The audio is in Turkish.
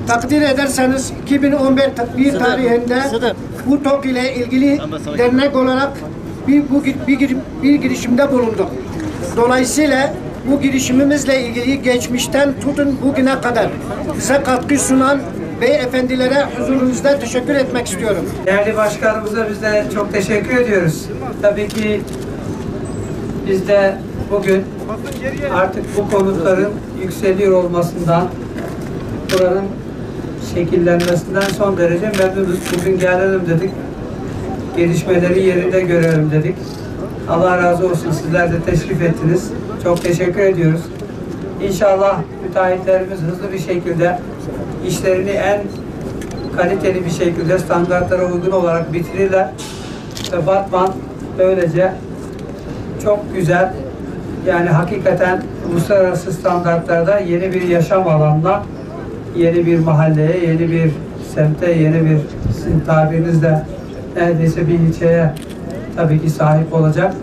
takdir ederseniz 2011 tarihinde bu TOK ile ilgili dernek olarak bir girişimde bulunduk. Dolayısıyla bu girişimimizle ilgili geçmişten tutun bugüne kadar bize katkı sunan beyefendilere huzurunuzda teşekkür etmek istiyorum. Değerli başkanımıza biz de çok teşekkür ediyoruz. Tabii ki biz de bugün artık bu konutların yükseliyor olmasından, buranın şekillenmesinden son derece memnunuz. Bugün gelelim dedik, gelişmeleri yerinde görelim dedik. Allah razı olsun, sizler de teşrif ettiniz. Çok teşekkür ediyoruz. İnşallah müteahhitlerimiz hızlı bir şekilde işlerini en kaliteli bir şekilde standartlara uygun olarak bitirirler. Ve Batman böylece çok güzel, yani hakikaten uluslararası standartlarda yeni bir yaşam alanına, yeni bir mahalleye, yeni bir semte, yeni bir, sizin tabirinizle neredeyse bir ilçeye tabii ki sahip olacak.